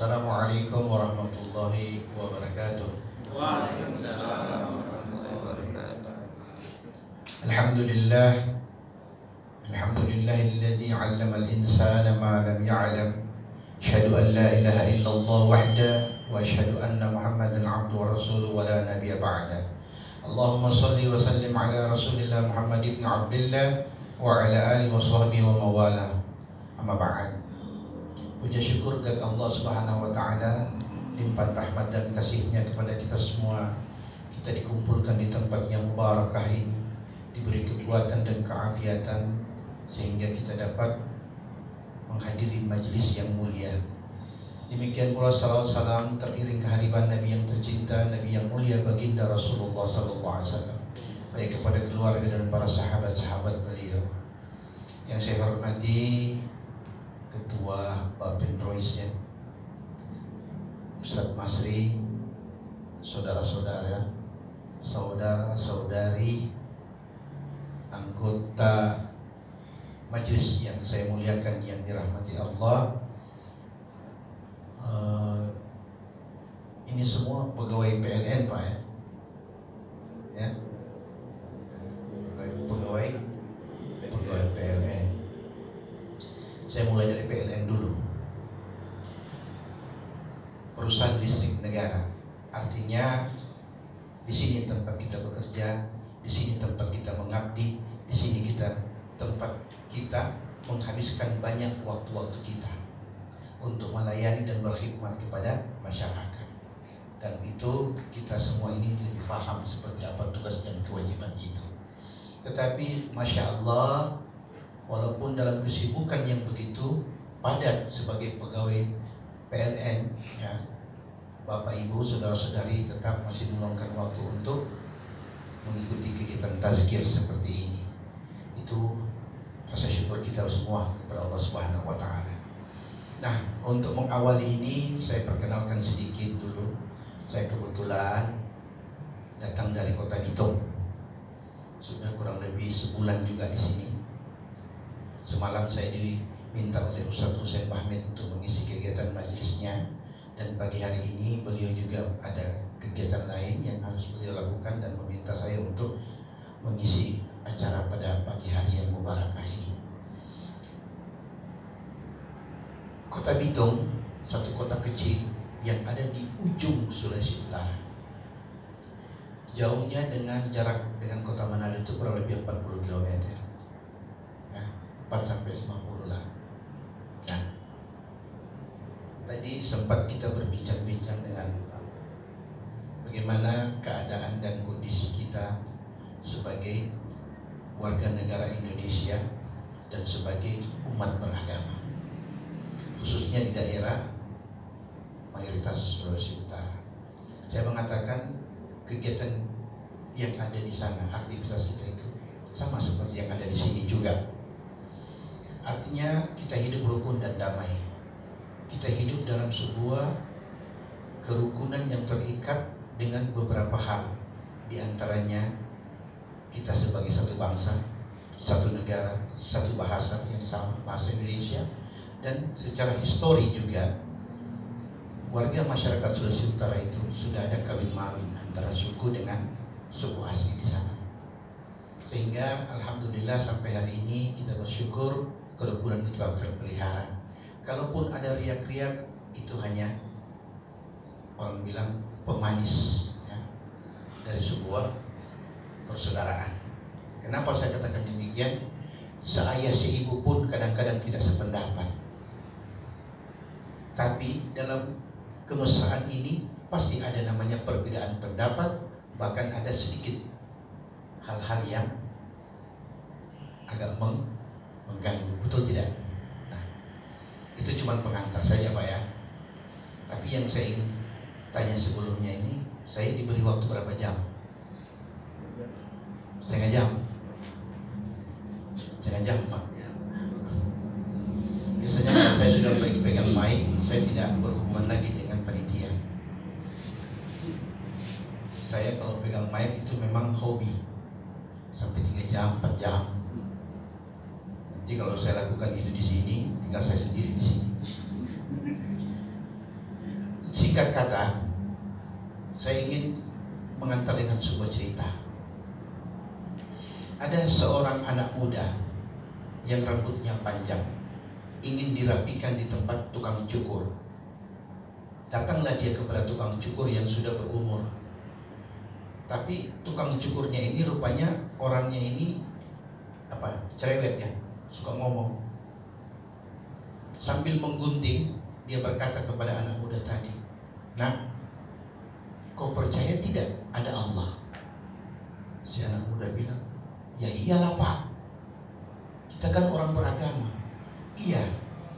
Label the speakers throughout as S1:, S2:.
S1: Assalamualaikum warahmatullahi wabarakatuh.
S2: Waalaikumsalam warahmatullahi wabarakatuh.
S1: Alhamdulillah, alhamdulillahilladzi 'allama al-insana ma lam ya'lam. Asyhadu an la ilaha illallah wahda wa asyhadu anna Muhammadan 'abduhu wa rasuluhu wa la nabiyya ba'da. Allahumma shalli wa sallim ala Rasulillah Muhammad ibn Abdillah wa ala alihi wa sahbihi wa mawala. Amma ba'd. Puja syukur kepada Allah Subhanahu wa taala, limpahan rahmat dan kasih-Nya kepada kita semua. Kita dikumpulkan di tempat yang mubarakah ini, diberi kekuatan dan keafiatan sehingga kita dapat menghadiri majlis yang mulia. Demikian pula salawat salam teriring kehadiran Nabi yang tercinta, Nabi yang mulia baginda Rasulullah sallallahu alaihi wasallam, baik kepada keluarga dan para sahabat-sahabat beliau. Yang saya hormati Ketua Bapin Roisnya, Ustadz Masri, saudara-saudara, saudara-saudari, anggota majelis yang saya muliakan yang dirahmati Allah. Ini semua pegawai PLN, Pak, ya? Pegawai PLN. Saya mulai dari PLN dulu. Perusahaan listrik negara. Artinya di sini tempat kita bekerja, di sini tempat kita mengabdi, di sini tempat kita menghabiskan banyak waktu-waktu kita untuk melayani dan berkhidmat kepada masyarakat. Dan itu kita semua ini lebih paham seperti apa tugas dan kewajiban itu. Tetapi Masya Allah, walaupun dalam kesibukan yang begitu padat sebagai pegawai PLN, ya, Bapak Ibu, saudara-saudari tetap masih meluangkan waktu untuk mengikuti kegiatan tazkir seperti ini. Itu rasa syukur kita semua kepada Allah Subhanahu wa taala. Nah, untuk mengawali ini saya perkenalkan sedikit dulu. Saya kebetulan datang dari Kota Bitung. Sudah kurang lebih sebulan juga di sini. Semalam saya diminta oleh Ustadz Husain Bahmid untuk mengisi kegiatan majelisnya, dan pagi hari ini beliau juga ada kegiatan lain yang harus beliau lakukan dan meminta saya untuk mengisi acara pada pagi hari yang mubarakah ini. Kota Bitung, satu kota kecil yang ada di ujung Sulawesi Utara. Jauhnya dengan jarak dengan kota Manado itu kurang lebih 40 km. 4-50 lah. Nah, tadi sempat kita berbincang-bincang dengan bagaimana keadaan dan kondisi kita sebagai warga negara Indonesia dan sebagai umat beragama, khususnya di daerah mayoritas Sulawesi Utara. Saya mengatakan kegiatan yang ada di sana, aktivitas kita itu sama seperti yang ada di sini juga. Artinya kita hidup rukun dan damai. Kita hidup dalam sebuah kerukunan yang terikat dengan beberapa hal. Di antaranya kita sebagai satu bangsa, satu negara, satu bahasa yang sama, bahasa Indonesia. Dan secara histori juga warga masyarakat Sulawesi Utara itu sudah ada kawin mawin antara suku dengan suku asli di sana. Sehingga alhamdulillah sampai hari ini kita bersyukur kerukunan itu tetap terpelihara. Kalaupun ada riak-riak, itu hanya orang bilang pemanis, ya, dari sebuah persaudaraan. Kenapa saya katakan demikian? Seayah seibu pun kadang-kadang tidak sependapat. Tapi dalam kemesraan ini pasti ada namanya perbedaan pendapat, bahkan ada sedikit hal-hal yang agak mengganggu, betul tidak? Nah, itu cuma pengantar saja, Pak, ya. Tapi yang saya ingin tanya sebelumnya ini, saya diberi waktu berapa jam? Setengah jam, Pak. Biasanya kalau saya sudah pegang mic, saya tidak berhubungan lagi dengan panitia. Saya kalau pegang mic itu memang hobi, sampai 3 jam, 4 jam. Jadi kalau saya lakukan itu di sini, tinggal saya sendiri di sini. singkat kata, saya ingin mengantar dengan sebuah cerita. Ada seorang anak muda yang rambutnya panjang, ingin dirapikan di tempat tukang cukur. Datanglah dia kepada tukang cukur yang sudah berumur. Tapi tukang cukurnya ini rupanya orangnya ini cerewet ya, suka ngomong. Sambil menggunting, dia berkata kepada anak muda tadi, "Nak, kau percaya tidak ada Allah?" Si anak muda bilang, "Ya iyalah Pak, kita kan orang beragama." "Iya,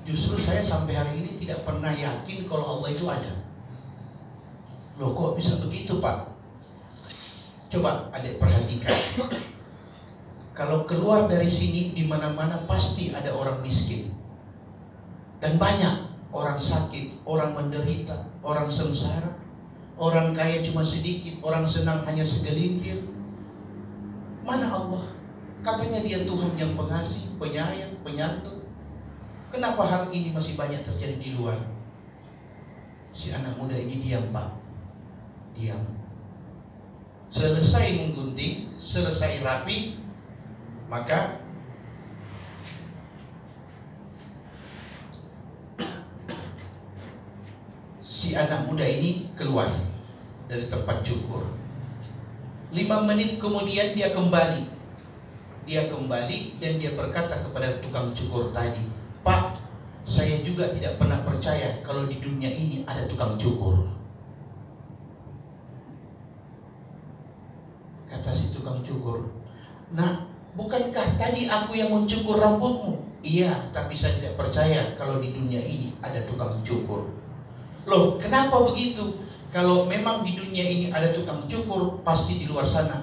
S1: justru saya sampai hari ini tidak pernah yakin kalau Allah itu ada." "Loh kok bisa begitu Pak?" Coba adik perhatikan. Kalau keluar dari sini, di mana-mana pasti ada orang miskin. Dan banyak orang sakit, orang menderita, orang sengsara. Orang kaya cuma sedikit, orang senang hanya segelintir. Mana Allah? Katanya dia Tuhan yang pengasih, penyayang, penyantun. Kenapa hal ini masih banyak terjadi di luar? Si anak muda ini diam Pak. Diam. Selesai menggunting, selesai rapi, maka si anak muda ini keluar dari tempat cukur. 5 menit kemudian dia kembali. Dia kembali dan dia berkata kepada tukang cukur tadi, "Pak, saya juga tidak pernah percaya kalau di dunia ini ada tukang cukur." Kata si tukang cukur, "Nah, bukankah tadi aku yang mencukur rambutmu?" "Iya, tapi saya tidak percaya kalau di dunia ini ada tukang cukur." "Loh, kenapa begitu? Kalau memang di dunia ini ada tukang cukur, pasti di luar sana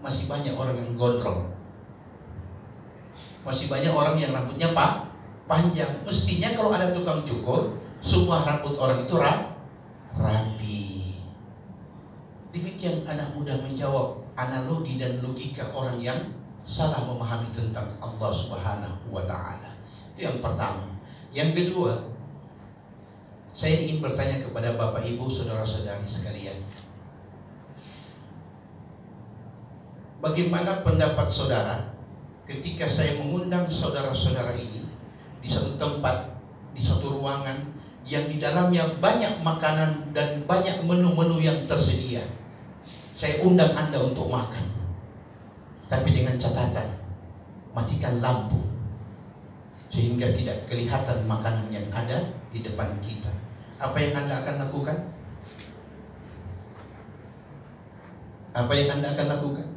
S1: masih banyak orang yang gondrong. Masih banyak orang yang rambutnya panjang. Mestinya kalau ada tukang cukur, semua rambut orang itu rapi." Demikian anak muda menjawab analogi dan logika orang yang salah memahami tentang Allah Subhanahu wa Ta'ala. Itu yang pertama. Yang kedua, saya ingin bertanya kepada Bapak Ibu, saudara-saudari sekalian, bagaimana pendapat saudara ketika saya mengundang saudara-saudara ini di satu tempat, di satu ruangan yang di dalamnya banyak makanan dan banyak menu-menu yang tersedia. Saya undang Anda untuk makan, tapi dengan catatan, matikan lampu sehingga tidak kelihatan makanan yang ada di depan kita. Apa yang Anda akan lakukan? Apa yang Anda akan lakukan?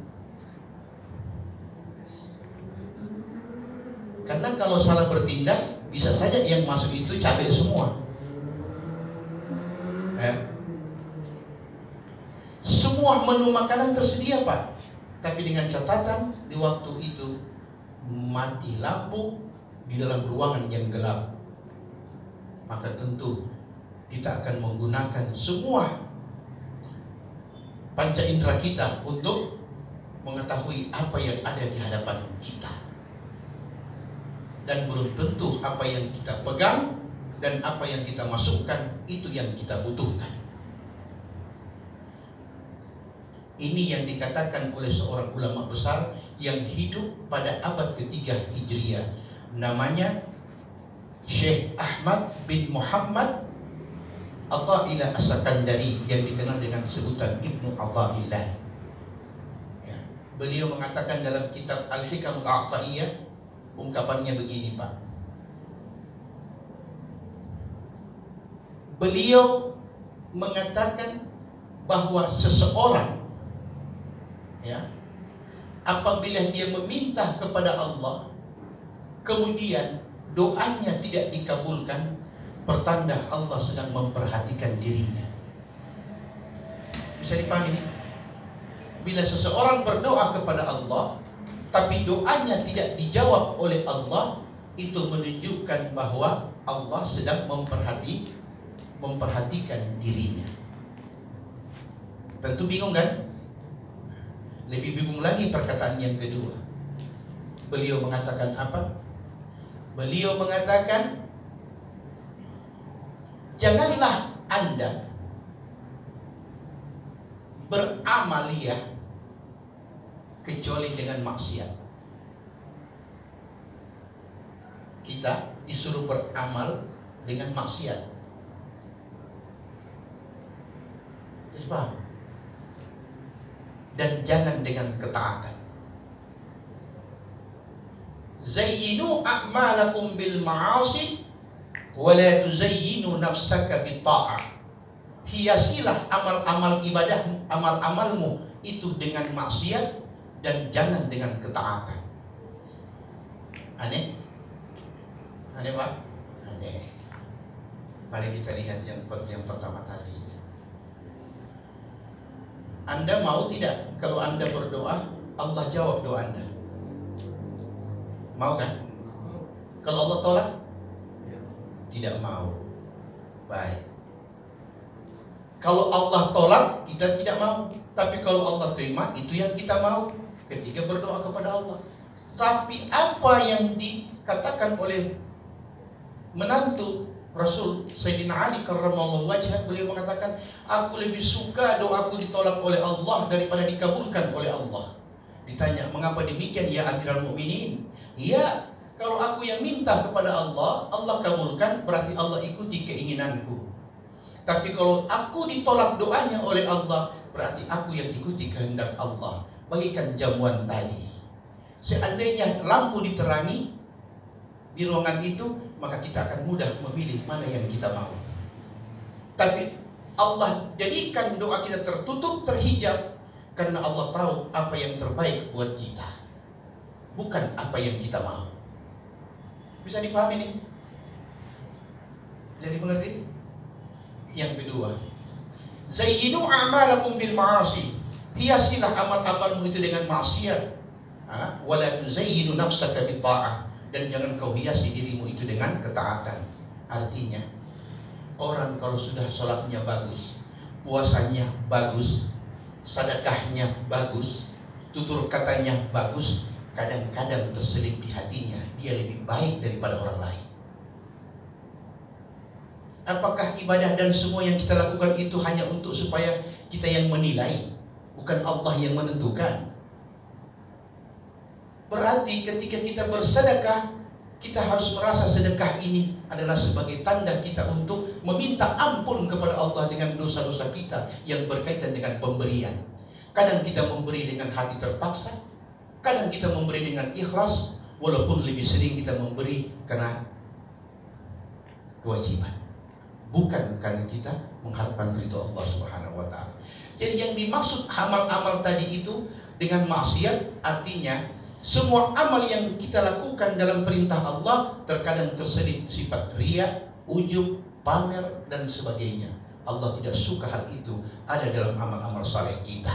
S1: Karena kalau salah bertindak, bisa saja yang masuk itu cabai semua. Semua menu makanan tersedia Pak, tapi dengan catatan di waktu itu mati lampu di dalam ruangan yang gelap. Maka tentu kita akan menggunakan semua panca indera kita untuk mengetahui apa yang ada di hadapan kita. Dan belum tentu apa yang kita pegang dan apa yang kita masukkan itu yang kita butuhkan. Ini yang dikatakan oleh seorang ulama besar yang hidup pada abad ketiga Hijriah. Namanya Syekh Ahmad bin Muhammad Atha'illah As-Sakandari, yang dikenal dengan sebutan Ibnu Atha'illah. Ya. Beliau mengatakan dalam kitab Al-Hikamul A'ta'iyah, ungkapannya begini Pak. Beliau mengatakan bahwa seseorang, ya, apabila dia meminta kepada Allah, kemudian doanya tidak dikabulkan, pertanda Allah sedang memperhatikan dirinya. Bisa dipahami ini? Bila seseorang berdoa kepada Allah, tapi doanya tidak dijawab oleh Allah, itu menunjukkan bahwa Allah sedang memperhatikan dirinya. Tentu bingung kan? Lebih bingung lagi perkataan yang kedua. Beliau mengatakan apa? Beliau mengatakan, janganlah Anda beramaliyah kecuali dengan maksiat. Kita disuruh beramal dengan maksiat. Jadi paham? Dan jangan dengan ketaatan. Zayyinu a'malakum bil ma'asi wa la tuzayyinu nafsaka bit ta'ah. Hiasilah amal-amal ibadahmu, amal-amalmu itu dengan maksiat dan jangan dengan ketaatan. Aneh? Aneh Pak? Aneh. Mari kita lihat yang pertama tadi. Anda mau tidak kalau Anda berdoa Allah jawab doa Anda? Mau kan? Kalau Allah tolak? Tidak mau. Baik. Kalau Allah tolak, kita tidak mau. Tapi kalau Allah terima, itu yang kita mau ketika berdoa kepada Allah. Tapi apa yang dikatakan oleh menantu Rasul Sayyidina Ali karramallahu wajhah, beliau mengatakan, aku lebih suka doaku ditolak oleh Allah daripada dikabulkan oleh Allah. Ditanya, mengapa demikian ya Amirul Mukminin? Ya, kalau aku yang minta kepada Allah, Allah kabulkan, berarti Allah ikuti keinginanku. Tapi kalau aku ditolak doanya oleh Allah, berarti aku yang ikuti kehendak Allah. Bagikan jamuan tadi. Seandainya lampu diterangi di ruangan itu, maka kita akan mudah memilih mana yang kita mau. Tapi Allah jadikan doa kita tertutup, terhijab, karena Allah tahu apa yang terbaik buat kita, bukan apa yang kita mau. Bisa dipahami nih? Jadi mengerti? Yang kedua, zayyinu a'malakum bil ma'asi. Hiasilah amal-amalmu itu dengan maksiat. Wa la tuzayyinu nafsaka bit ta'ah. Dan jangan kau hiasi dirimu itu dengan ketaatan. Artinya, orang kalau sudah sholatnya bagus, puasanya bagus, sedekahnya bagus, tutur katanya bagus, kadang-kadang terselip di hatinya dia lebih baik daripada orang lain. Apakah ibadah dan semua yang kita lakukan itu hanya untuk supaya kita yang menilai, bukan Allah yang menentukan? Berarti ketika kita bersedekah, kita harus merasa sedekah ini adalah sebagai tanda kita untuk meminta ampun kepada Allah dengan dosa-dosa kita yang berkaitan dengan pemberian. Kadang kita memberi dengan hati terpaksa, kadang kita memberi dengan ikhlas, walaupun lebih sering kita memberi karena kewajiban, bukan karena kita mengharapkan ridho Allah Subhanahu wa ta'ala. Jadi yang dimaksud amal-amal tadi itu dengan maksiat, artinya semua amal yang kita lakukan dalam perintah Allah terkadang terselip sifat riya, ujub, pamer dan sebagainya. Allah tidak suka hal itu ada dalam amal-amal saleh kita.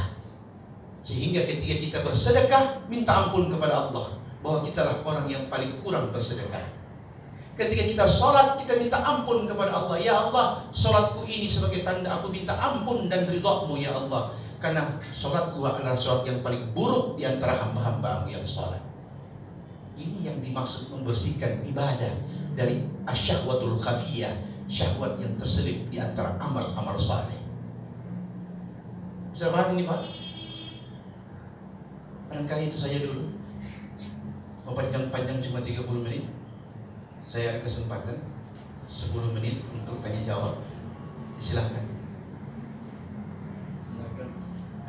S1: Sehingga ketika kita bersedekah, minta ampun kepada Allah bahwa kitalah orang yang paling kurang bersedekah. Ketika kita sholat, kita minta ampun kepada Allah. Ya Allah, sholatku ini sebagai tanda aku minta ampun dan ridhamu ya Allah. Karena sholatku adalah sholat yang paling buruk di antara hamba-hambamu yang sholat. Ini yang dimaksud membersihkan ibadah dari asyahwatul khafiyah, syahwat yang terselip di antara amal-amal saleh. Bisa paham ini Pak? Barangkali itu saja dulu. Mau panjang-panjang cuma 30 menit. Saya ada kesempatan 10 menit untuk tanya jawab. Silahkan.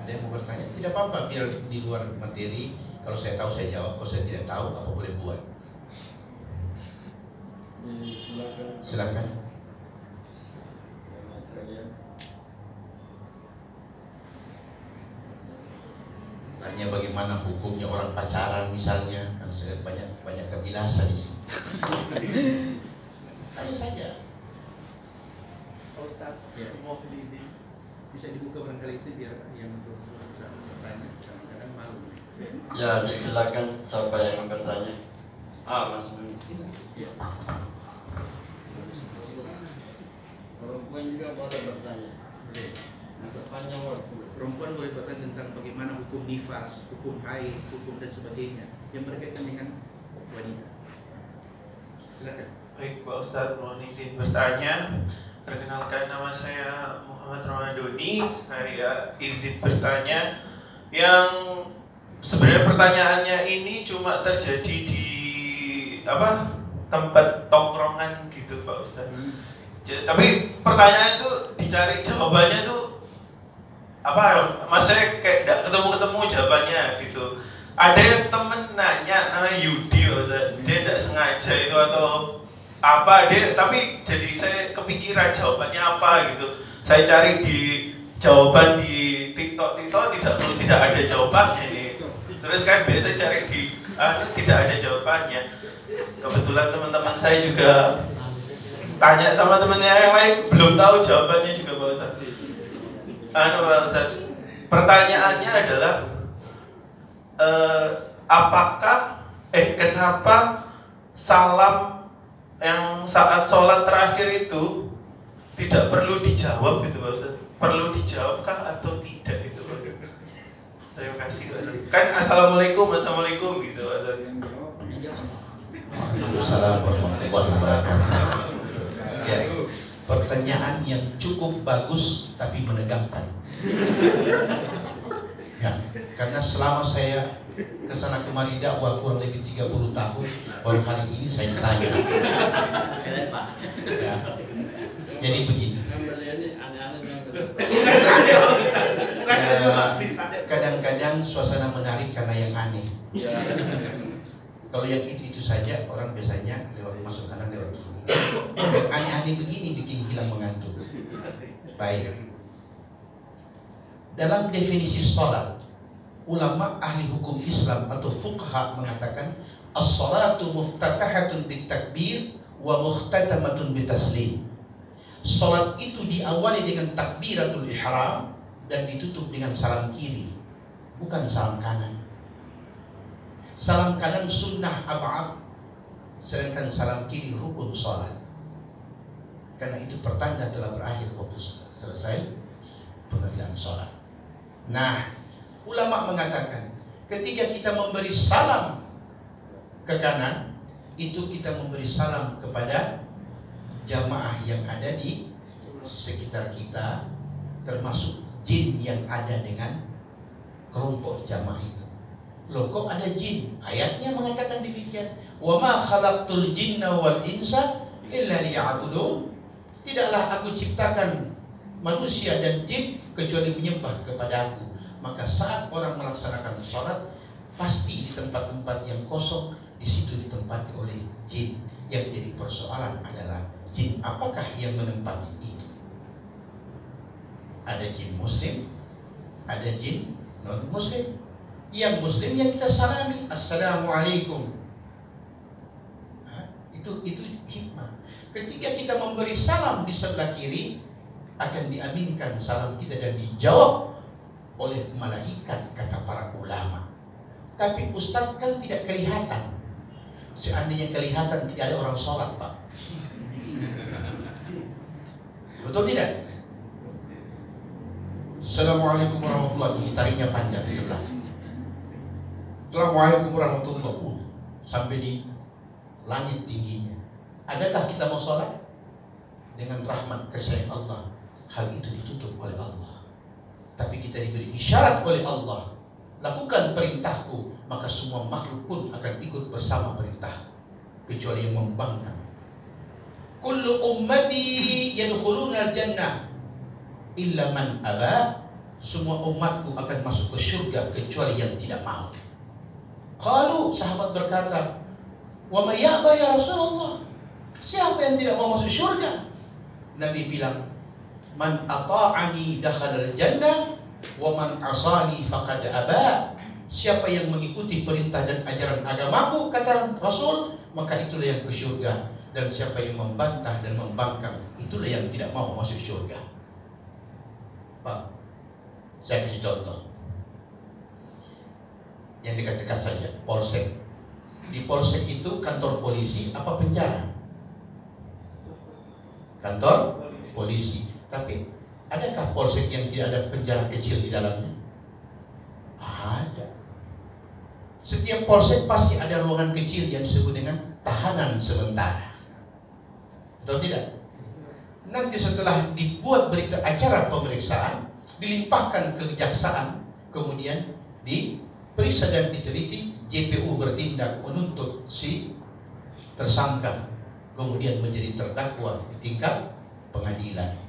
S1: Ada yang mau bertanya? Tidak apa-apa, biar di luar materi. Kalau saya tahu saya jawab, kalau saya tidak tahu apa boleh buat. Silakan. Tanya bagaimana hukumnya orang pacaran misalnya, kan saya lihat banyak kebilasan di sini. Tanya saja.
S3: Ustaz,
S1: Ya.
S3: mau izin
S1: Bisa dibuka barangkali itu biar yang bertanya kadang-kadang malu.
S2: Ya, disilakan siapa yang bertanya. Mas Bun.
S1: Ya.
S2: Perempuan juga boleh bertanya. Sepanjang waktu.
S1: Perempuan boleh bertanya tentang bagaimana hukum nifas, hukum haid, hukum dan sebagainya yang berkaitan dengan wanita. Silakan.
S3: Baik Pak Ustadz, mohon izin bertanya. Perkenalkan, nama saya Muhammad Ramadhani. Saya izin bertanya. Yang sebenarnya pertanyaannya ini cuma terjadi di tempat tongkrongan gitu Pak Ustadz. Tapi pertanyaan itu dicari jawabannya tuh maksudnya kayak gak ketemu jawabannya gitu. Ada yang temen nanya, namanya Yudi Pak Ustadz. Dia gak sengaja itu atau tapi jadi saya kepikiran jawabannya apa gitu. Saya cari di jawaban di TikTok tidak ada jawabannya ini. Terus kan biasa cari di tidak ada jawabannya. Kebetulan teman-teman saya juga tanya sama temennya yang lain, belum tahu jawabannya juga Pak Ustadz. Pak Ustadz, pertanyaannya adalah kenapa salam yang saat sholat terakhir itu tidak perlu dijawab gitu Pak Ustaz? Perlu dijawabkah atau tidak itu Pak Ustaz? Terima kasih Pak Ustaz. Kan assalamualaikum gitu Pak Ustaz.
S1: Waalaikumsalam warahmatullahi wabarakatuh. Ya, pertanyaan yang cukup bagus tapi menegangkan. Ya, karena selama saya kesana kemari dakwah kurang lebih 30 tahun, baru hari ini saya ditanya. Ya. Jadi begini. Kadang-kadang suasana menarik karena yang aneh. Kalau yang itu saja orang biasanya lewat masuk kanan lewat kiri. Yang aneh-aneh begini bikin hilang mengantuk. Baik. Dalam definisi sholat, ulama ahli hukum Islam atau fuqaha mengatakan as-salatu muftatahatun bitakbir wa mukhtatamatun bitaslim. Salat itu diawali dengan takbiratul ihram dan ditutup dengan salam kiri, bukan salam kanan. Salam kanan sunnah ab'ad, sedangkan salam kiri rukun salat. Karena itu pertanda telah berakhir waktu selesai pengerjaan salat. Nah, ulama mengatakan ketika kita memberi salam ke kanan, itu kita memberi salam kepada jamaah yang ada di sekitar kita, termasuk jin yang ada dengan kelompok jamaah itu. Loh, kok ada jin? Ayatnya mengatakan demikian. Wa ma khalaqtul jinna wal insa illa liya'budun. Tidaklah aku ciptakan manusia dan jin kecuali menyembah kepada aku. Maka saat orang melaksanakan sholat, pasti di tempat-tempat yang kosong, di situ ditempati oleh jin. Yang jadi persoalan adalah jin apakah yang menempati itu? Ada jin muslim, ada jin non muslim. Yang muslim yang kita salami, assalamualaikum. Itu hikmah. Ketika kita memberi salam di sebelah kiri, akan diaminkan salam kita dan dijawab oleh malaikat, kata para ulama. Tapi ustadz kan tidak kelihatan. Seandainya kelihatan, tidak ada orang sholat Pak. Betul tidak? Assalamualaikum warahmatullahi wabarakatuh. Tariknya panjang di sebelah. Assalamualaikum warahmatullahi wabarakatuh. Sampai di langit tingginya. Adakah kita mau sholat? Dengan rahmat kasih Allah, hal itu ditutup oleh Allah. Tapi kita diberi isyarat oleh Allah, lakukan perintahku, maka semua makhluk pun akan ikut bersama perintah, kecuali yang membangkang. Kullu ummati yadkhuluna al-jannah illa man aba. Semua umatku akan masuk ke surga kecuali yang tidak mau. Qalu, sahabat berkata, wa may ya'ba ya Rasulullah? Siapa yang tidak mau masuk surga? Nabi bilang, man ata'ani dakhalal jannah wa man asani faqad aba. Siapa yang mengikuti perintah dan ajaran agamaku, kata Rasul, maka itulah yang ke surga. Dan siapa yang membantah dan membangkang, itulah yang tidak mau masuk surga. Pak, saya kasih contoh yang dekat-dekat saja, polsek. Di polsek itu kantor polisi apa penjara? Kantor polisi. Tapi adakah polsek yang tidak ada penjara kecil di dalamnya? Ada. Setiap polsek pasti ada ruangan kecil yang disebut dengan tahanan sementara. Betul tidak? nanti setelah dibuat berita acara pemeriksaan, dilimpahkan ke kejaksaan, kemudian diperiksa dan diteliti, JPU bertindak menuntut si tersangka, kemudian menjadi terdakwa di tingkat pengadilan.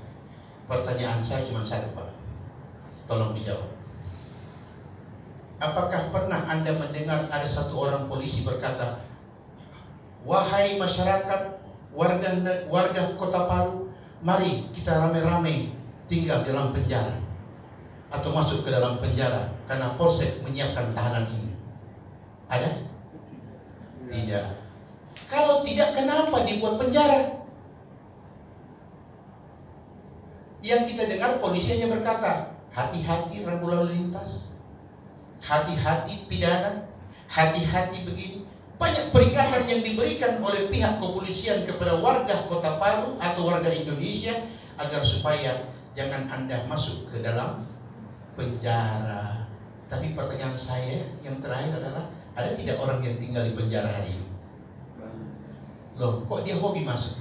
S1: Pertanyaan saya cuma satu, Pak, tolong dijawab. Apakah pernah Anda mendengar ada satu orang polisi berkata, wahai masyarakat, warga Kota Palu, mari kita rame-rame tinggal dalam penjara atau masuk ke dalam penjara karena Polsek menyiapkan tahanan ini? Ada? Tidak. Kalau tidak, kenapa dibuat penjara? Yang kita dengar polisi hanya berkata, hati-hati rambu lalu lintas, hati-hati pidana, hati-hati begini. Banyak peringatan yang diberikan oleh pihak kepolisian kepada warga Kota Palu atau warga Indonesia agar supaya jangan Anda masuk ke dalam penjara. Tapi pertanyaan saya yang terakhir adalah, ada tidak orang yang tinggal di penjara hari ini? Loh, kok dia hobi masuk?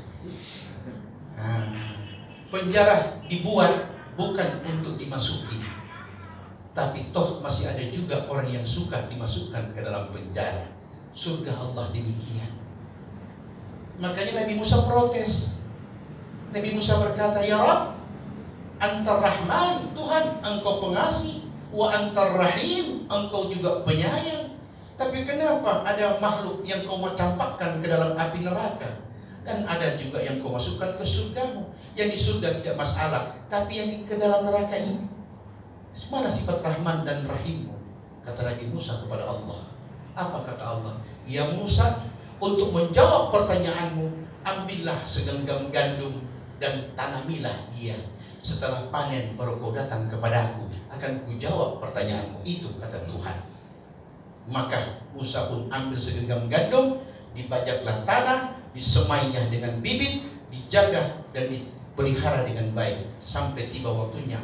S1: Penjara dibuat bukan untuk dimasuki, tapi toh masih ada juga orang yang suka dimasukkan ke dalam penjara. Surga Allah demikian. Makanya Nabi Musa protes. Nabi Musa berkata, ya Rabb, Antar Rahman, Tuhan engkau pengasih, wa Antar Rahim, engkau juga penyayang. Tapi kenapa ada makhluk yang kau campakkan ke dalam api neraka, dan ada juga yang kau masukkan ke surgamu? Yang di surga tidak masalah, tapi yang ke dalam neraka ini, mana sifat Rahman dan Rahimmu? Kata Nabi Musa kepada Allah. Apa kata Allah? Ya Musa, untuk menjawab pertanyaanmu, ambillah segenggam gandum dan tanamilah dia. Setelah panen baru kau datang kepadaku, akan kujawab pertanyaanmu itu, kata Tuhan. Maka Musa pun ambil segenggam gandum, dibajaklah tanah, disemainya dengan bibit, dijaga dan dipelihara dengan baik sampai tiba waktunya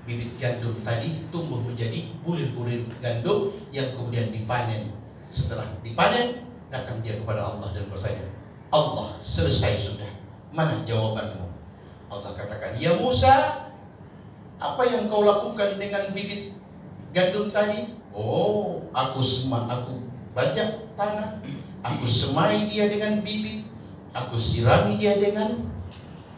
S1: bibit gandum tadi tumbuh menjadi bulir-bulir gandum yang kemudian dipanen. Setelah dipanen, datang dia kepada Allah dan bertanya, Allah, selesai sudah, mana jawabanmu? Allah katakan, ya Musa, apa yang kau lakukan dengan bibit gandum tadi? Oh, aku bajak tanah, aku semai dia dengan bibit, aku sirami dia dengan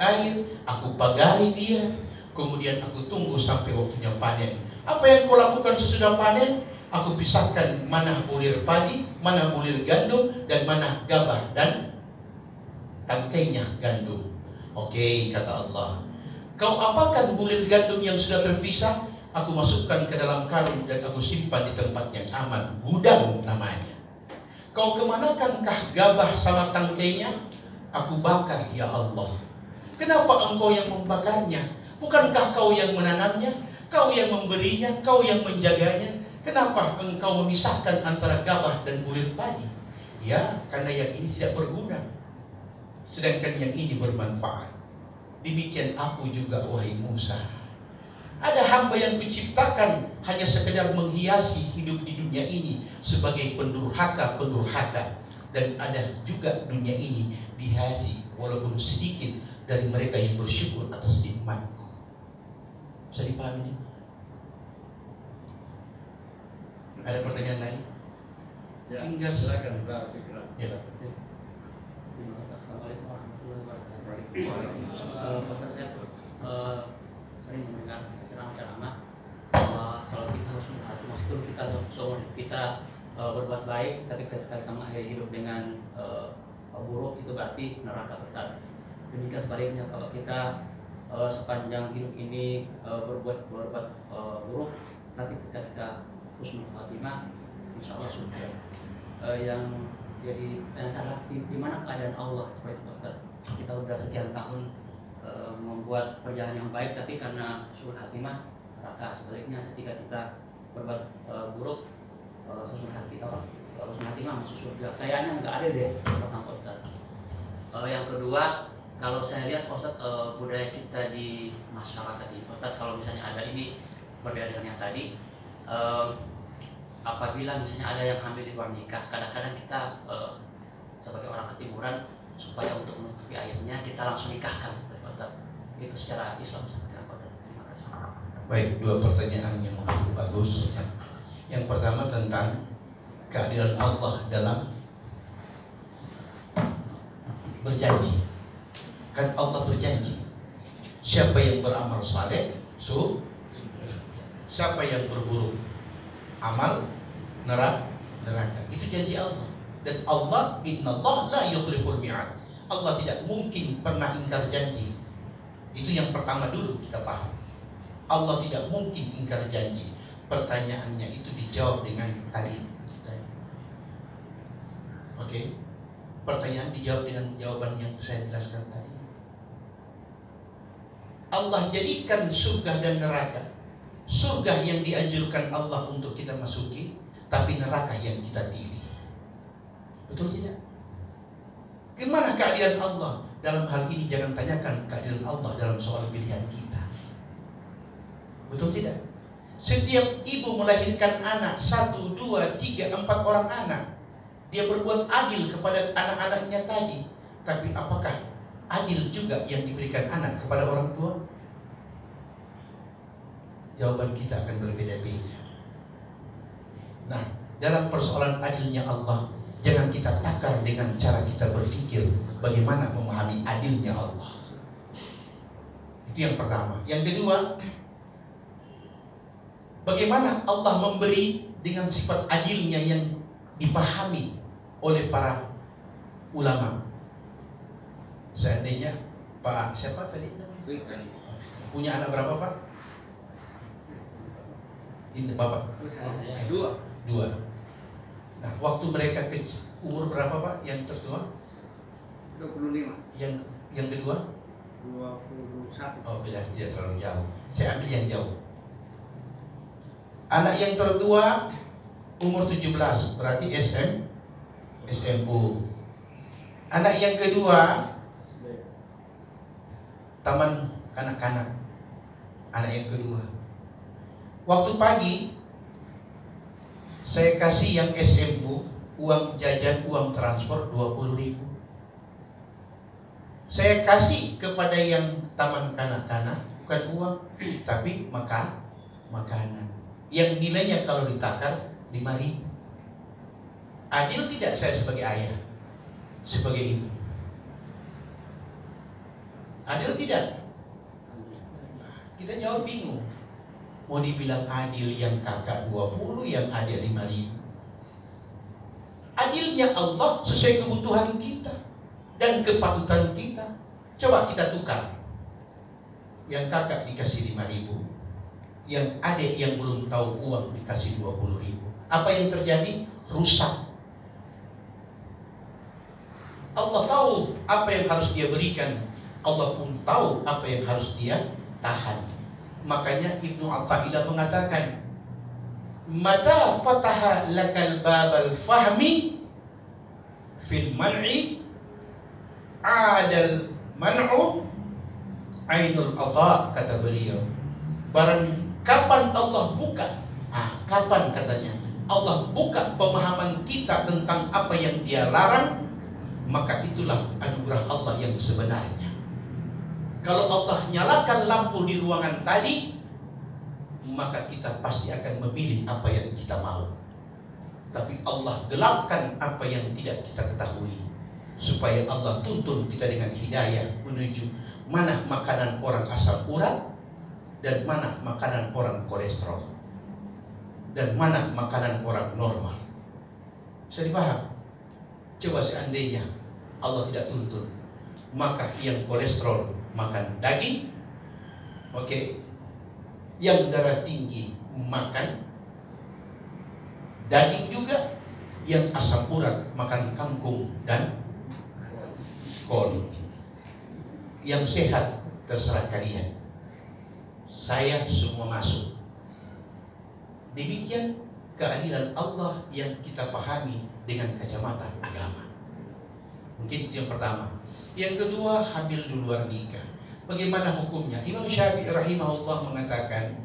S1: air, aku pagari dia, kemudian aku tunggu sampai waktunya panen. Apa yang kau lakukan sesudah panen? Aku pisahkan mana bulir padi, mana bulir gandum, dan mana gabah dan tangkainya gandum. Oke, kata Allah, kau apakan bulir gandum yang sudah terpisah? Aku masukkan ke dalam karung dan aku simpan di tempat yang aman, gudang namanya. Kau kemanakankah gabah sama tangkainya? Aku bakar, ya Allah. Kenapa engkau yang membakarnya? Bukankah kau yang menanamnya? Kau yang memberinya, kau yang menjaganya? Kenapa engkau memisahkan antara gabah dan bulir padi? Ya, karena yang ini tidak berguna, sedangkan yang ini bermanfaat. Demikian aku juga, wahai Musa. Ada hamba yang kuciptakan hanya sekedar menghiasi hidup di dunia ini sebagai pendurhaka, dan ada juga dunia ini dihiasi walaupun sedikit dari mereka yang bersyukur atas nikmatku. Bisa dipahami ini? Ada pertanyaan lain?
S2: Ya,
S1: Tinggal
S2: silakan Pak Fikra.
S1: Ya.
S4: Assalamualaikum warahmatullahi wabarakatuh. Kata saya sering mendengar ceramah-ceramah kalau kita harus meskipun kita berbuat baik, tapi ketika kita mengakhiri hidup dengan buruk, itu berarti neraka berat. Demikian sebaliknya, kalau kita sepanjang hidup ini berbuat buruk, tapi ketika kita husnul khatimah, insya Allah surga. Yang jadi tanya saya, di mana keadaan Allah seperti itu, Ustaz? Kita sudah sekian tahun membuat perjalanan yang baik, tapi karena husnul khatimah neraka. Sebaliknya ketika kita berbuat buruk, husnul khatimah masuk surga. Kayaknya nggak ada deh tentang Ustaz. Yang kedua, kalau saya lihat Ustaz, budaya kita di masyarakat ini, Ustaz, kalau misalnya ada ini berbeda dengan yang tadi. Apabila misalnya ada yang hamil di luar nikah, kadang-kadang kita sebagai orang ketimuran, supaya untuk menutupi aibnya kita langsung nikahkan. Itu secara Islam seperti apa? Terima kasih.
S1: Baik, dua pertanyaan yang cukup bagus ya. Yang pertama tentang keadilan Allah dalam berjanji. Kan Allah berjanji, siapa yang beramal saleh, siapa yang berburuk amal neraka. Itu janji Allah. Dan Allah, innallaha la yukhliful mi'ad. Allah tidak mungkin pernah ingkar janji. Itu yang pertama dulu kita paham. Allah tidak mungkin ingkar janji. Pertanyaannya itu dijawab dengan tadi. Oke. Pertanyaan dijawab dengan jawaban yang saya jelaskan tadi. Allah jadikan surga dan neraka. Surga yang dianjurkan Allah untuk kita masuki, tapi neraka yang kita pilih. Betul tidak? Gimana keadilan Allah? Dalam hal ini jangan tanyakan keadilan Allah dalam soal pilihan kita. Betul tidak? Setiap ibu melahirkan anak 1, 2, 3, 4 orang anak, dia berbuat adil kepada anak-anaknya tadi. Tapi apakah adil juga yang diberikan anak kepada orang tua? Jawaban kita akan berbeda-beda. Nah, dalam persoalan adilnya Allah, jangan kita takar dengan cara kita berpikir bagaimana memahami adilnya Allah. Itu yang pertama. Yang kedua, bagaimana Allah memberi dengan sifat adilnya yang dipahami oleh para ulama. Seandainya Pak siapa tadi? Punya anak berapa Pak? Ini Bapak? Dua. Nah, waktu mereka kecil, umur berapa Pak yang tertua?
S5: 25.
S1: Yang kedua?
S5: 21.
S1: Oh, beda, tidak terlalu jauh. Saya ambil yang jauh. Anak yang tertua umur 17, berarti SMU. Anak yang kedua taman kanak-kanak. Anak yang kedua. Waktu pagi saya kasih yang SMU uang jajan, uang transport 20.000. Saya kasih kepada yang taman kanak-kanak bukan uang, tapi makanan yang nilainya kalau ditakar 5.000. Adil tidak saya sebagai ayah, sebagai ibu? Adil tidak? Kita jawab bingung. Mau dibilang adil yang kakak 20, yang adik 5.000. Adilnya Allah sesuai kebutuhan kita dan kepatutan kita. Coba kita tukar. Yang kakak dikasih 5.000, yang adik yang belum tahu uang dikasih 20.000. Apa yang terjadi? Rusak. Allah tahu apa yang harus dia berikan, Allah pun tahu apa yang harus dia tahan. Makanya Ibnu Athaillah mengatakan, mata fataha lakal babal fahmi fil man'i adal man'u ainul ata, kata beliau. Barang kapan Allah buka, kapan katanya Allah buka pemahaman kita tentang apa yang dia larang, maka itulah anugerah Allah yang sebenarnya. Kalau Allah nyalakan lampu di ruangan tadi, maka kita pasti akan memilih apa yang kita mau. Tapi Allah gelapkan apa yang tidak kita ketahui, supaya Allah tuntun kita dengan hidayah menuju mana makanan orang asam urat, dan mana makanan orang kolesterol, dan mana makanan orang normal. Bisa dipaham? Coba seandainya Allah tidak tuntun, maka yang kolesterol makan daging, oke. Yang darah tinggi makan daging juga, yang asam urat makan kangkung dan kol. Yang sehat terserah kalian. Saya semua masuk. Demikian keadilan Allah yang kita pahami dengan kacamata agama. Mungkin itu yang pertama. Yang kedua, hamil di luar nikah. Bagaimana hukumnya? Imam Syafi'i rahimahullah mengatakan,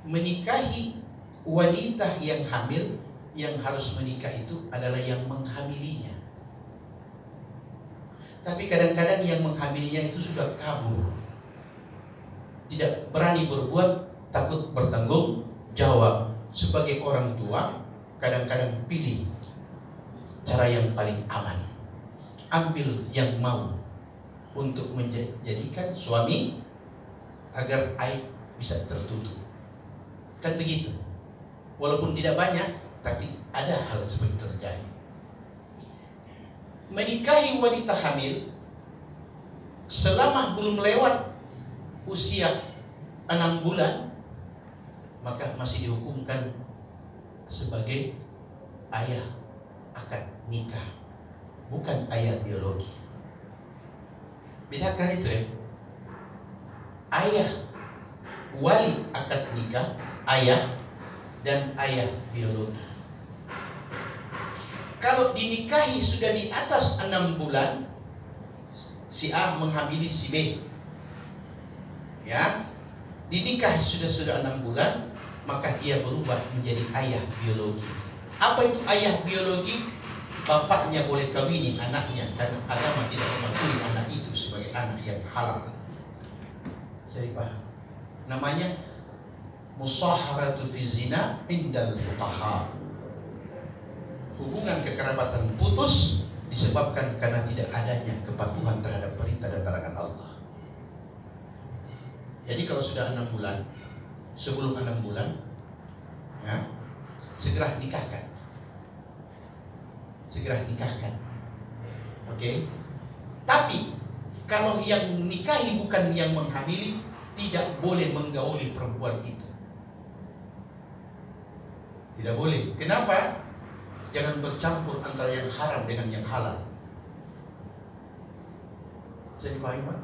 S1: menikahi wanita yang hamil, yang harus menikah itu adalah yang menghamilinya. Tapi kadang-kadang yang menghamilinya itu sudah kabur, tidak berani berbuat, takut bertanggung jawab. Sebagai orang tua, kadang-kadang pilih cara yang paling aman, ambil yang mau untuk menjadikan suami agar aib bisa tertutup. Kan begitu. Walaupun tidak banyak, tapi ada hal seperti terjadi. Menikahi wanita hamil selama belum lewat usia 6 bulan, maka masih dihukumkan sebagai ayah akad nikah, bukan ayah biologi. Bedakan itu ya. Ayah wali akad nikah, ayah dan ayah biologi. Kalau dinikahi sudah di atas 6 bulan, si A menghamili si B, ya, dinikahi sudah 6 bulan, maka dia berubah menjadi ayah biologi. Apa itu ayah biologi? Bapaknya boleh kawini anaknya karena agama tidak mengakui anak itu sebagai anak yang halal. Jadi paham? Namanya musaharatu fi zina indal fuqaha. Hubungan kekerabatan putus disebabkan karena tidak adanya kepatuhan terhadap perintah dan larangan Allah. Jadi kalau sudah 6 bulan, sebelum 6 bulan, ya, segera nikahkan. Segera nikahkan. Oke? Tapi kalau yang nikahi bukan yang menghamili, tidak boleh menggauli perempuan itu. Tidak boleh. Kenapa? Jangan bercampur antara yang haram dengan yang halal. Bisa dipahami, Pak?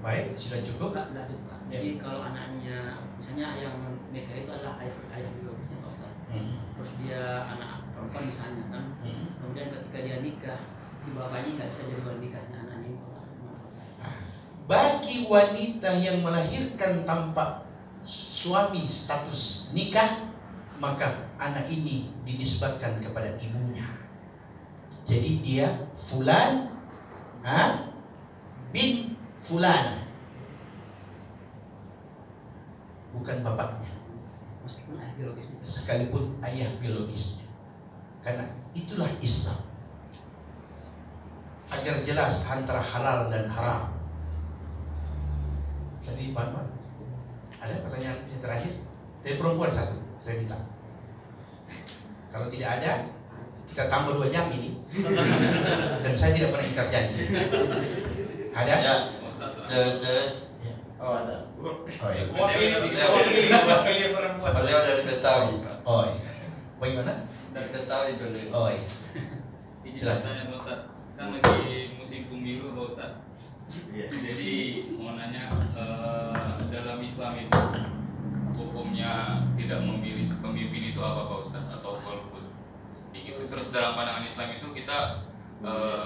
S1: Baik, sudah cukup.
S4: Pak, lanjut Pak. Jadi kalau anaknya, misalnya yang nikah itu adalah ayah biologisnya Pak Ustaz. Terus dia anak perempuan misalnya kan. Kemudian ketika dia nikah, si bapaknya nggak bisa jadi wali nikahnya anak ini Pak.
S1: Bagi wanita yang melahirkan tanpa suami status nikah, maka anak ini dinisbatkan kepada ibunya. Jadi dia fulan bin fulan, bukan bapaknya,
S4: Meskipun ayah biologisnya.
S1: sekalipun ayah biologisnya. Karena itulah Islam, agar jelas antara halal dan haram. Jadi Pak, ada pertanyaan yang terakhir dari perempuan satu, saya minta. Kalau tidak ada, kita tambah 2 jam ini. Dan saya tidak pernah ingkar janji. Ada?
S2: Ya, cewek. Oh ada.
S1: Oh iya.
S3: Wakili perempuan.
S2: Beliau dari Betawi Pak.
S1: Oh iya. Bagaimana?
S2: Dari Betawi beliau.
S1: Oh iya.
S6: Ini
S1: Silakan.
S6: tanya Pak Ustaz, kan lagi musim pemilu Pak Ustaz. Jadi mau nanya, dalam Islam itu hukumnya tidak memilih pemimpin itu apa Pak Ustaz, atau golput gitu. Terus dalam pandangan Islam itu kita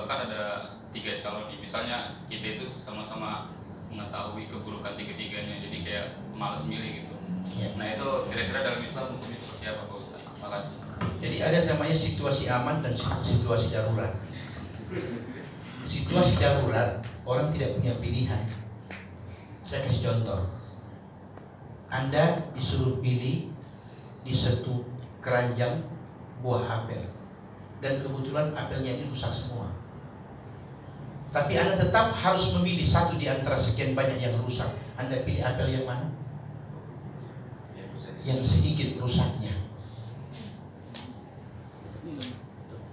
S6: kan ada 3 calon nih. Misalnya kita itu sama-sama mengetahui keburukan tiga-tiganya, jadi kayak malas milih gitu.
S1: Ya.
S6: Nah itu kira-kira dalam Islam hukumnya seperti apa Pak Ustaz? Makasih.
S1: Jadi ada namanya situasi aman dan situasi darurat. Situasi darurat, orang tidak punya pilihan. Saya kasih contoh. Anda disuruh pilih di satu keranjang buah apel, dan kebetulan apelnya ini rusak semua. Tapi Anda tetap harus memilih satu di antara sekian banyak yang rusak. Anda pilih apel yang mana? Yang sedikit rusaknya.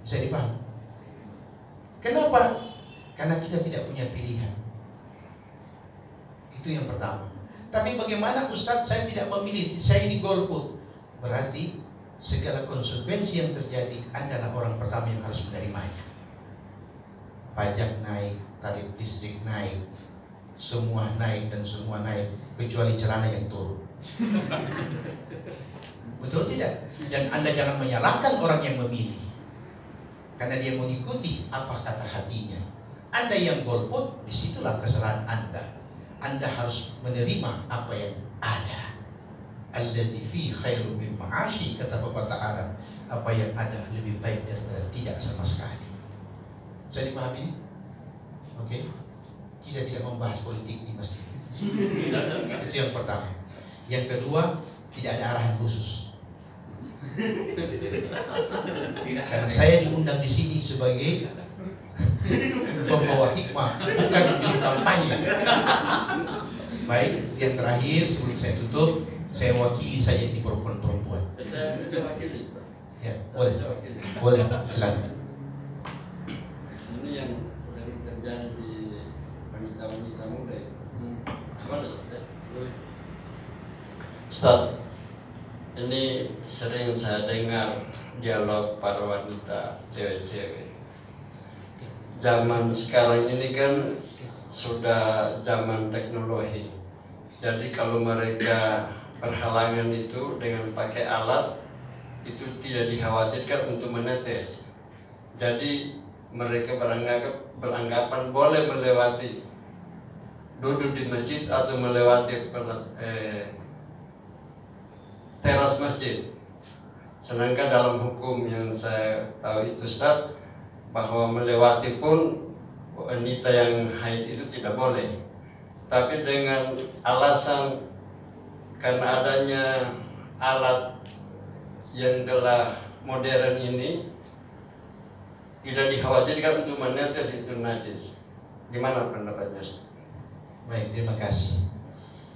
S1: Bisa dipahami? Kenapa? Karena kita tidak punya pilihan. Itu yang pertama. Tapi bagaimana Ustadz, saya tidak memilih, saya ini golput. Berarti segala konsekuensi yang terjadi, Anda adalah orang pertama yang harus menerimanya. Pajak naik, tarif listrik naik, semua naik dan semua naik, kecuali celana yang turun. Betul tidak? Dan Anda jangan menyalahkan orang yang memilih, karena dia mengikuti apa kata hatinya. Anda yang golput, disitulah kesalahan Anda. Anda harus menerima apa yang ada. Alladzi fi khairun min ma'ashi, kata Bapak Ta'ala. Apa yang ada lebih baik daripada tidak sama sekali. Saya dipahami? Oke. Kita tidak membahas politik di masjid. Itu yang pertama. Yang kedua, tidak ada arahan khusus. Karena saya diundang di sini sebagai pembawa hikmah, bukan juru kampanye. Baik, yang terakhir sebelum saya tutup, saya wakili saja di perempuan-perempuan.
S2: Saya wakili, Ustaz.
S1: Ya, boleh.
S2: Saya wakili.
S1: Boleh, silakan.
S2: Ini yang sering terjadi di wanita-wanita muda ya. Gimana Ustaz? Ustaz, ini sering saya dengar dialog para wanita cewek-cewek. Zaman sekarang ini kan sudah zaman teknologi. Jadi kalau mereka berhalangan itu dengan pakai alat, itu tidak dikhawatirkan untuk menetes. Jadi mereka beranggapan boleh melewati, duduk di masjid atau melewati teras masjid. Sedangkan dalam hukum yang saya tahu itu Ustaz, bahwa melewati pun wanita yang haid itu tidak boleh. Tapi dengan alasan karena adanya alat yang telah modern ini, tidak dikhawatirkan untuk menetes itu najis. Gimana pendapatnya?
S1: Baik, terima kasih.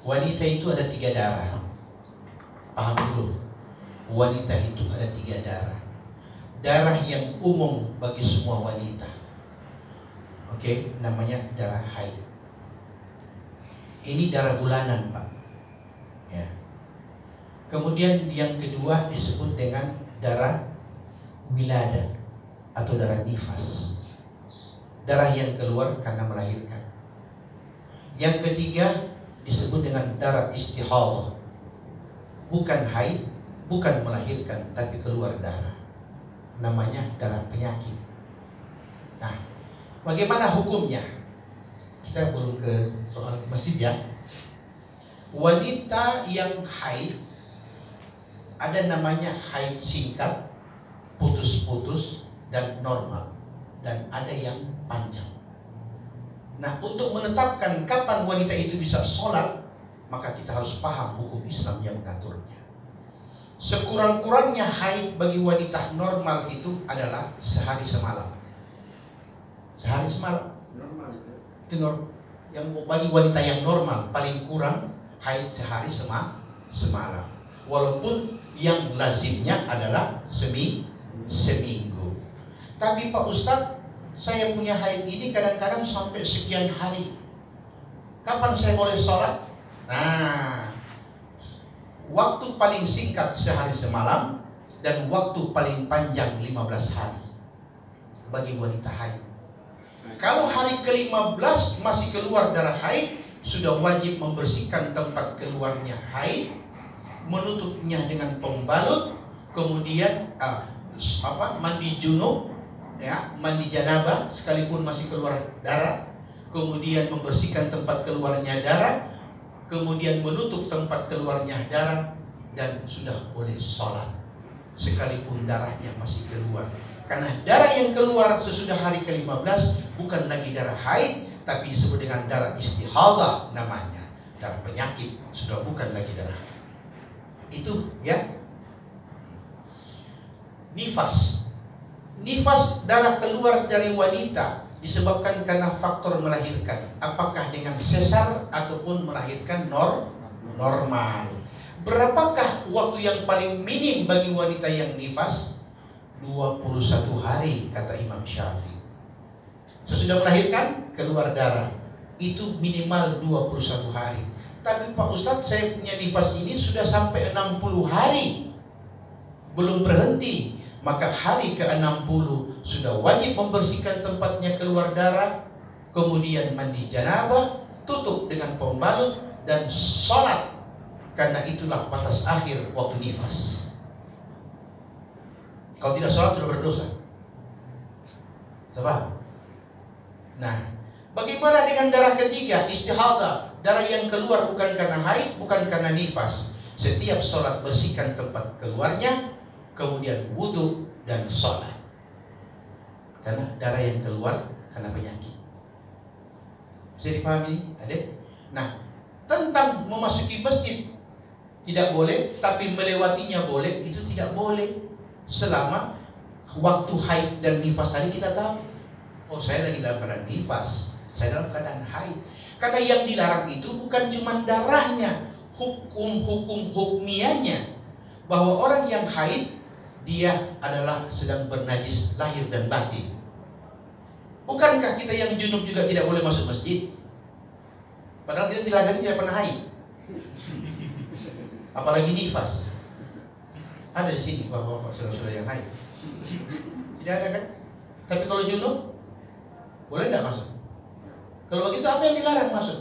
S1: Wanita itu ada 3 darah. Paham dulu. Wanita itu ada 3 darah. Darah yang umum bagi semua wanita. Oke, namanya darah haid. Ini darah bulanan, Pak. Ya. Kemudian yang kedua disebut dengan darah wiladah atau darah nifas. Darah yang keluar karena melahirkan. Yang ketiga disebut dengan darah istihadah. Bukan haid, bukan melahirkan, tapi keluar darah. Namanya darah penyakit. Nah, bagaimana hukumnya? Kita belum ke soal masjid ya. Wanita yang haid, ada namanya haid singkat, putus-putus, dan normal. Dan ada yang panjang. Nah, untuk menetapkan kapan wanita itu bisa sholat, maka kita harus paham hukum Islam yang mengaturnya. Sekurang-kurangnya haid bagi wanita normal itu adalah sehari semalam. Sehari semalam.
S2: Normal itu.
S1: Itu yang bagi wanita yang normal paling kurang haid sehari semalam. Walaupun yang lazimnya adalah seminggu. Tapi Pak Ustadz, saya punya haid ini kadang-kadang sampai sekian hari. Kapan saya boleh sholat? Nah, waktu paling singkat sehari semalam dan waktu paling panjang 15 hari bagi wanita haid. Kalau hari ke-15 masih keluar darah haid, sudah wajib membersihkan tempat keluarnya haid, menutupnya dengan pembalut, kemudian mandi junub, ya, mandi janabah sekalipun masih keluar darah, kemudian membersihkan tempat keluarnya darah, kemudian menutup tempat keluarnya darah, dan sudah boleh sholat sekalipun darahnya masih keluar. Karena darah yang keluar sesudah hari ke-15 bukan lagi darah haid, tapi disebut dengan darah istihadah namanya. Darah penyakit, sudah bukan lagi darah haid. Itu ya. Nifas. Nifas, darah keluar dari wanita disebabkan karena faktor melahirkan. Apakah dengan sesar ataupun melahirkan normal. Berapakah waktu yang paling minim bagi wanita yang nifas? 21 hari kata Imam Syafi'i. Sesudah melahirkan keluar darah, itu minimal 21 hari. Tapi Pak Ustadz, saya punya nifas ini sudah sampai 60 hari belum berhenti. Maka hari ke-60 sudah wajib membersihkan tempatnya keluar darah, kemudian mandi janabah, tutup dengan pembalut, dan sholat. Karena itulah batas akhir waktu nifas. Kalau tidak sholat sudah berdosa. Coba. Nah, bagaimana dengan darah ketiga, istihadah? Darah yang keluar bukan karena haid, bukan karena nifas. Setiap sholat bersihkan tempat keluarnya, kemudian wudhu dan sholat. karena darah yang keluar karena penyakit. Bisa dipahami ini, adik? Nah, tentang memasuki masjid tidak boleh, tapi melewatinya boleh, itu tidak boleh selama waktu haid dan nifas tadi kita tahu. Oh, saya lagi dalam keadaan nifas, saya dalam keadaan haid. Karena yang dilarang itu bukan cuma darahnya, hukum hukmianya, bahwa orang yang haid dia adalah sedang bernajis lahir dan batin. Bukankah kita yang junub juga tidak boleh masuk masjid? Padahal kita tidak pernah haid, apalagi nifas. Ada di sini bapak-bapak saudara-saudara yang haid? Tidak ada kan? Tapi kalau junub boleh tidak masuk? Kalau begitu apa yang dilarang masuk?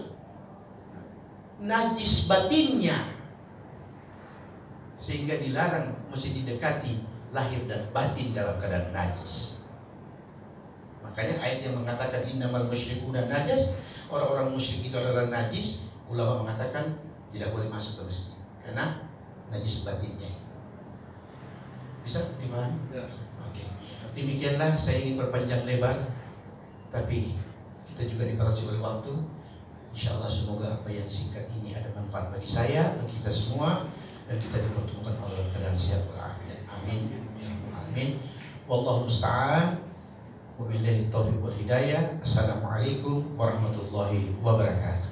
S1: Najis batinnya, sehingga dilarang mesti didekati lahir dan batin dalam keadaan najis. Makanya ayat yang mengatakan innamal musyrikuna najas, orang-orang musyrik itu adalah najis, ulama mengatakan tidak boleh masuk ke masjid karena najis batinnya itu. Bisa dipahami?
S5: Ya.
S1: Oke. Demikianlah, saya ingin berpanjang lebar, tapi kita juga dibatasi oleh waktu. Insya Allah semoga apa yang singkat ini ada manfaat bagi saya, bagi kita semua, dan kita dipertemukan oleh keadaan sehat walafiat. Amin. Amin. Wallahu musta'an. Wabillahi taufiq wal hidayah. Assalamualaikum warahmatullahi wabarakatuh.